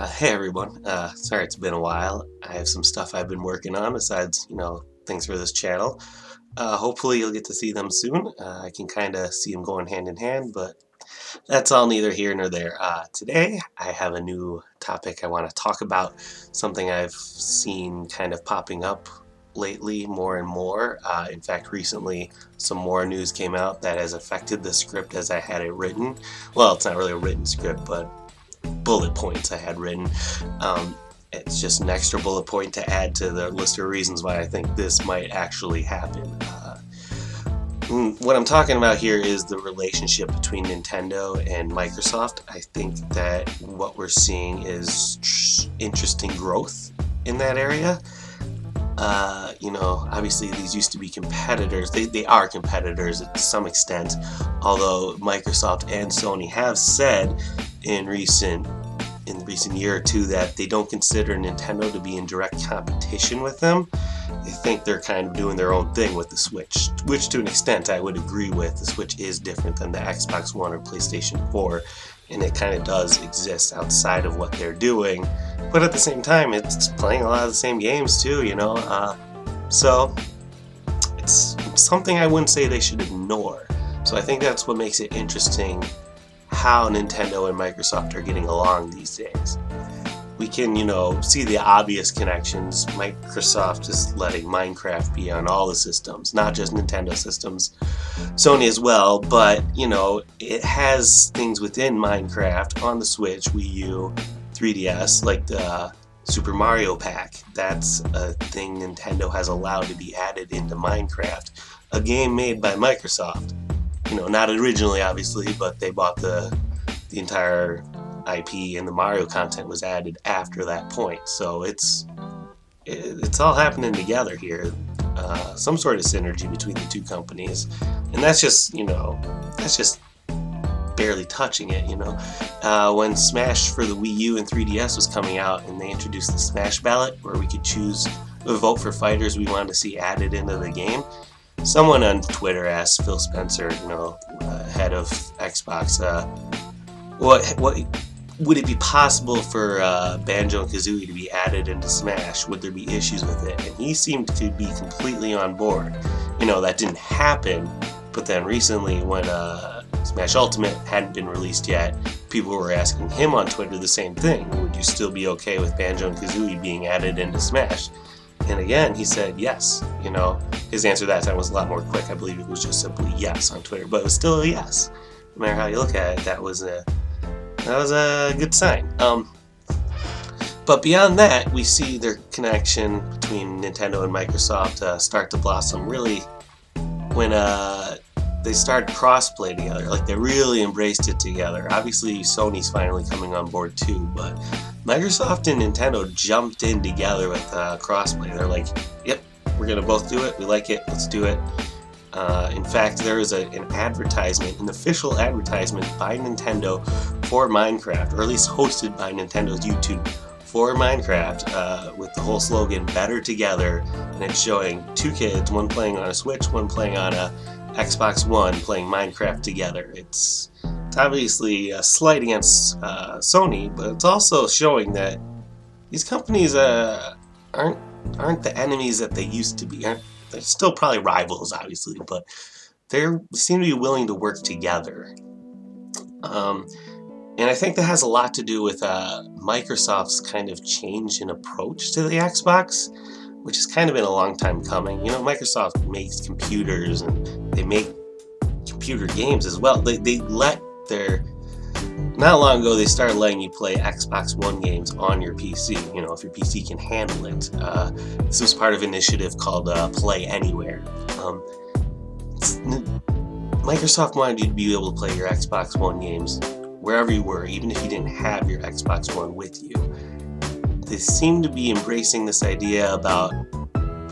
Hey everyone, sorry it's been a while. I have some stuff I've been working on besides, things for this channel. Hopefully you'll get to see them soon. I can kind of see them going hand in hand, but that's all neither here nor there. Today I have a new topic I want to talk about, something I've seen kind of popping up lately more and more. In fact, recently some more news came out that has affected the script as I had it written. Well, it's not really a written script, but bullet points I had written. It's just an extra bullet point to add to the list of reasons why I think this might actually happen. What I'm talking about here is the relationship between Nintendo and Microsoft. I think that what we're seeing is interesting growth in that area. Obviously these used to be competitors. They are competitors to some extent, although Microsoft and Sony have said in the recent year or two that they don't consider Nintendo to be in direct competition with them. They think they're kind of doing their own thing with the Switch, which to an extent I would agree with. The Switch is different than the Xbox One or PlayStation 4, and it kind of does exist outside of what they're doing, but at the same time it's playing a lot of the same games too, so it's something I wouldn't say they should ignore. So I think that's what makes it interesting how Nintendo and Microsoft are getting along these days. We can, see the obvious connections. Microsoft is letting Minecraft be on all the systems, not just Nintendo systems, Sony as well, but, it has things within Minecraft on the Switch, Wii U, 3DS, like the Super Mario Pack. That's a thing Nintendo has allowed to be added into Minecraft, a game made by Microsoft. Not originally, obviously, but they bought the entire IP, and the Mario content was added after that point. So it's all happening together here. Some sort of synergy between the two companies, and that's just barely touching it. When Smash for the Wii U and 3DS was coming out, and they introduced the Smash ballot, where we could choose a vote for fighters we wanted to see added into the game. Someone on Twitter asked Phil Spencer, head of Xbox, what would it be possible for Banjo and Kazooie to be added into Smash? Would there be issues with it? And he seemed to be completely on board. That didn't happen, but then recently when Smash Ultimate hadn't been released yet, people were asking him on Twitter the same thing. Would you still be okay with Banjo and Kazooie being added into Smash? And again, he said yes. His answer that time was a lot more quick. I believe it was just simply yes on Twitter, but it was still a yes. No matter how you look at it, that was a good sign. But beyond that, we see their connection between Nintendo and Microsoft start to blossom really when they started crossplay together. Like, they really embraced it together. Obviously, Sony's finally coming on board too, but Microsoft and Nintendo jumped in together with crossplay. They're like, yep, we're gonna both do it. We like it. Let's do it. In fact, there is an advertisement, an official advertisement by Nintendo for Minecraft, or at least hosted by Nintendo's YouTube for Minecraft, with the whole slogan, Better Together, and it's showing two kids, one playing on a Switch, one playing on a Xbox One, playing Minecraft together. It's obviously a slight against Sony, but it's also showing that these companies aren't the enemies that they used to be. They're still probably rivals, obviously, but they seem to be willing to work together. And I think that has a lot to do with Microsoft's kind of change in approach to the Xbox, which has kind of been a long time coming. Microsoft makes computers and they make computer games as well. Not long ago, they started letting you play Xbox One games on your PC, if your PC can handle it. This was part of an initiative called Play Anywhere. Microsoft wanted you to be able to play your Xbox One games wherever you were, even if you didn't have your Xbox One with you. They seem to be embracing this idea about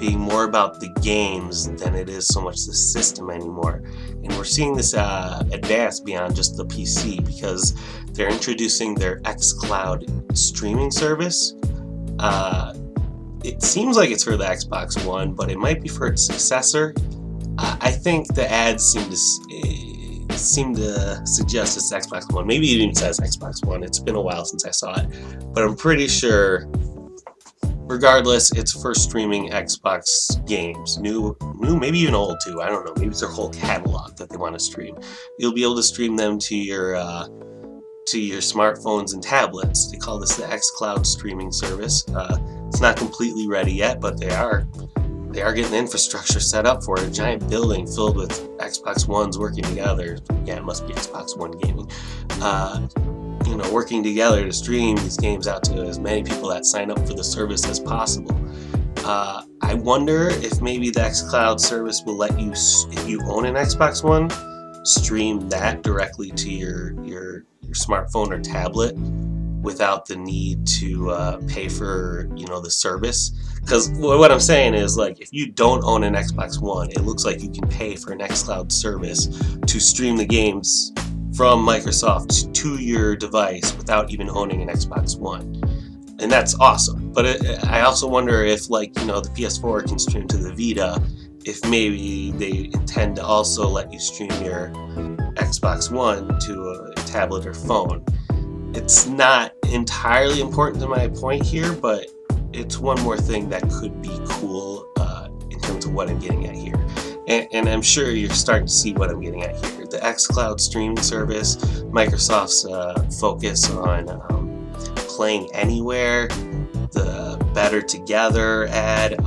being more about the games than it is so much the system anymore. And we're seeing this advance beyond just the PC, because they're introducing their xCloud streaming service. It seems like it's for the Xbox One, but it might be for its successor. I think the ads seem to seem to suggest it's Xbox One. Maybe it even says Xbox One. It's been a while since I saw it, but I'm pretty sure, regardless, it's for streaming Xbox games. New, maybe even old too. I don't know. Maybe it's their whole catalog that they want to stream. You'll be able to stream them to your smartphones and tablets. They call this the xCloud streaming service. It's not completely ready yet, but they are getting the infrastructure set up for it. A giant building filled with Xbox Ones working together. Yeah, it must be Xbox One gaming. You know, working together to stream these games out to as many people that sign up for the service as possible. I wonder if maybe the xCloud service will let you, if you own an Xbox One, stream that directly to your smartphone or tablet without the need to pay for, you know, the service. Because what I'm saying is, like, if you don't own an Xbox One, it looks like you can pay for an xCloud service to stream the games from Microsoft to your device without even owning an Xbox One. And that's awesome. But I also wonder if, like, you know, the PS4 can stream to the Vita, if maybe they intend to also let you stream your Xbox One to a tablet or phone. It's not entirely important to my point here, but it's one more thing that could be cool in terms of what I'm getting at here. And I'm sure you're starting to see what I'm getting at here. The xCloud streaming service, Microsoft's focus on playing anywhere, the Better Together ad.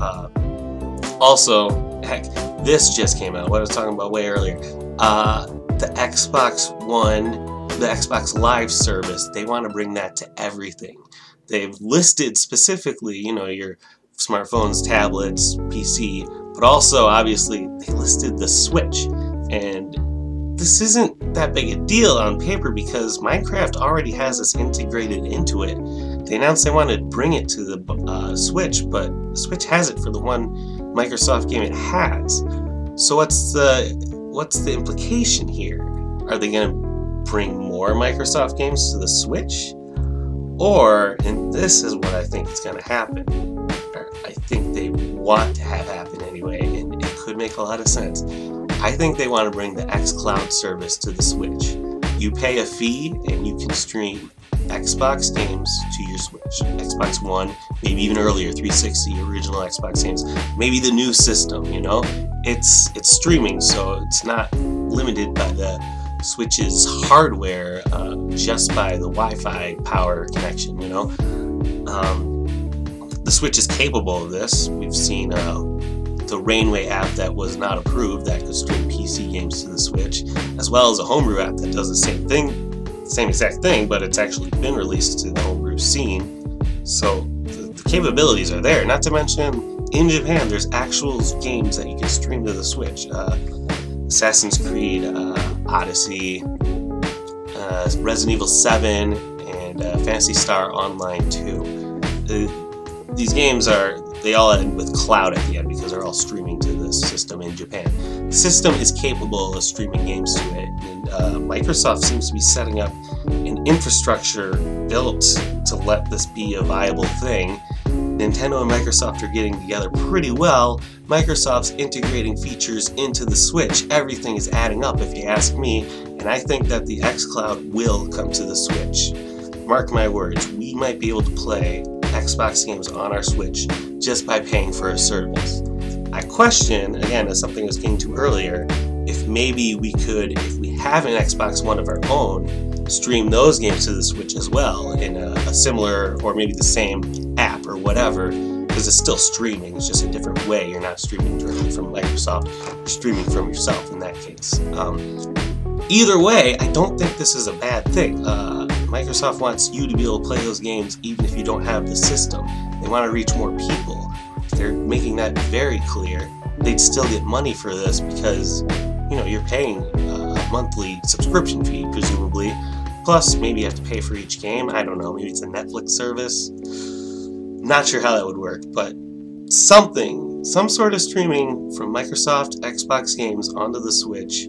Also, heck, this just came out, what I was talking about way earlier. The Xbox One, the Xbox Live service, they want to bring that to everything. They've listed specifically, you know, your smartphones, tablets, PC, but also, obviously, they listed the Switch. And this isn't that big a deal on paper because Minecraft already has this integrated into it. They announced they wanted to bring it to the Switch, but the Switch has it for the one Microsoft game it has. So what's the implication here? Are they going to bring more Microsoft games to the Switch? Or, and this is what I think is going to happen, or I think they want to have happen anyway, and it could make a lot of sense. I think they want to bring the xCloud service to the Switch. You pay a fee and you can stream Xbox games to your Switch. Xbox One, maybe even earlier, 360, original Xbox games, maybe the new system, you know? It's streaming, so it's not limited by the Switch's hardware, just by the Wi-Fi power connection, you know? The Switch is capable of this. We've seen the Rainway app that was not approved that could stream PC games to the Switch, as well as a homebrew app that does the same thing, same exact thing, but it's actually been released to the homebrew scene. So the capabilities are there. Not to mention, in Japan, there's actual games that you can stream to the Switch. Assassin's Creed, Odyssey, Resident Evil 7, and Phantasy Star Online 2. These games they all end with cloud at the end because they're all streaming to this system in Japan. The system is capable of streaming games to it, and Microsoft seems to be setting up an infrastructure built to let this be a viable thing. Nintendo and Microsoft are getting together pretty well. Microsoft's integrating features into the Switch. Everything is adding up, if you ask me, and I think that the xCloud will come to the Switch. Mark my words, we might be able to play Xbox games on our Switch just by paying for a service. I question, again, as something I was getting to earlier, if maybe we could, if we have an Xbox One of our own, stream those games to the Switch as well in a similar or maybe the same app or whatever, because it's still streaming, it's just a different way. You're not streaming directly from Microsoft, you're streaming from yourself in that case. Either way, I don't think this is a bad thing. Microsoft wants you to be able to play those games even if you don't have the system. They want to reach more people. If they're making that very clear, they'd still get money for this because, you know, you're paying a monthly subscription fee, presumably. Plus, maybe you have to pay for each game. I don't know, maybe it's a Netflix service. Not sure how that would work, but some sort of streaming from Microsoft Xbox games onto the Switch.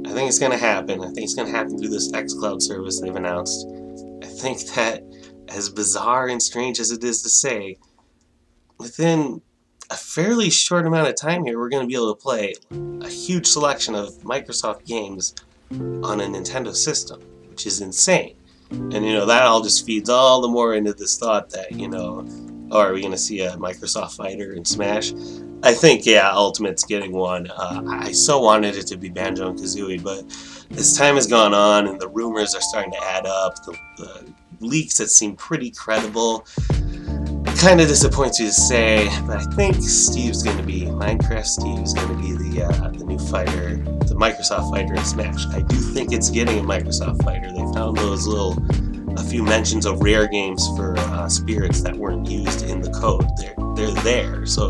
I think it's going to happen. I think it's going to happen through this xCloud service they've announced. I think that, as bizarre and strange as it is to say, within a fairly short amount of time here, we're going to be able to play a huge selection of Microsoft games on a Nintendo system, which is insane. And you know, that all just feeds all the more into this thought that, you know, oh, are we going to see a Microsoft fighter in Smash? I think, yeah, Ultimate's getting one. I so wanted it to be Banjo and Kazooie, but as time has gone on and the rumors are starting to add up, the leaks that seem pretty credible, it kind of disappoints you to say, but I think Steve's going to be, Minecraft Steve's going to be the new fighter, the Microsoft fighter in Smash. I do think it's getting a Microsoft fighter. They found those a few mentions of rare games for spirits that weren't used in the code. They're there. So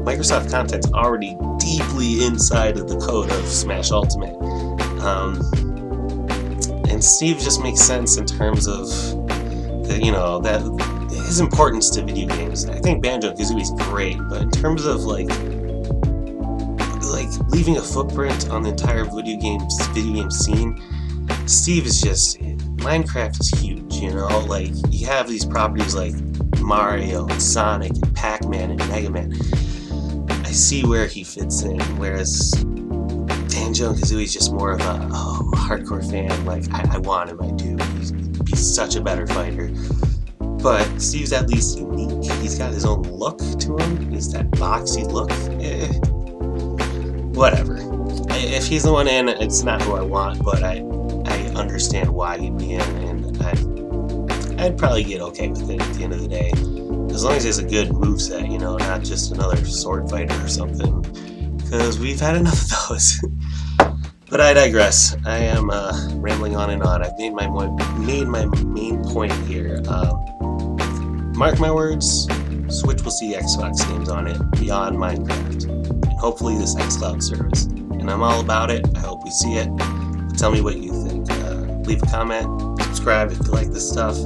Microsoft content's already deeply inside of the code of Smash Ultimate. And Steve just makes sense in terms of that his importance to video games. I think Banjo-Kazooie's great, but in terms of like leaving a footprint on the entire video game scene, Steve is just, Minecraft is huge, you know, like you have these properties like Mario and Sonic and Pac-Man and Mega Man. I see where he fits in, whereas Banjo-Kazooie is just more of a hardcore fan. Like, I want him, I do. He's such a better fighter. But Steve's at least unique. He's got his own look to him. He's that boxy look. Whatever. If he's the one in, it's not who I want, but I understand why he'd be in, and I'd probably get okay with it at the end of the day. As long as he has a good moveset, you know, not just another sword fighter or something, because we've had enough of those. But I digress. I am rambling on and on. I've made my main point here. Mark my words, Switch will see Xbox games on it beyond Minecraft, and hopefully this xCloud service. And I'm all about it. I hope we see it. But tell me what you think. Leave a comment, subscribe if you like this stuff.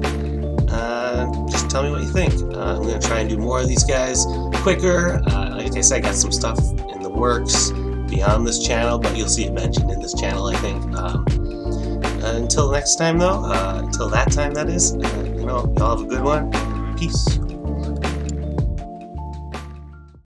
Just tell me what you think. I'm going to try and do more of these guys quicker. Like I said, I got some stuff in the works beyond this channel, but you'll see it mentioned in this channel, I think. Until next time, though, until that time, that is, y'all have a good one. Peace.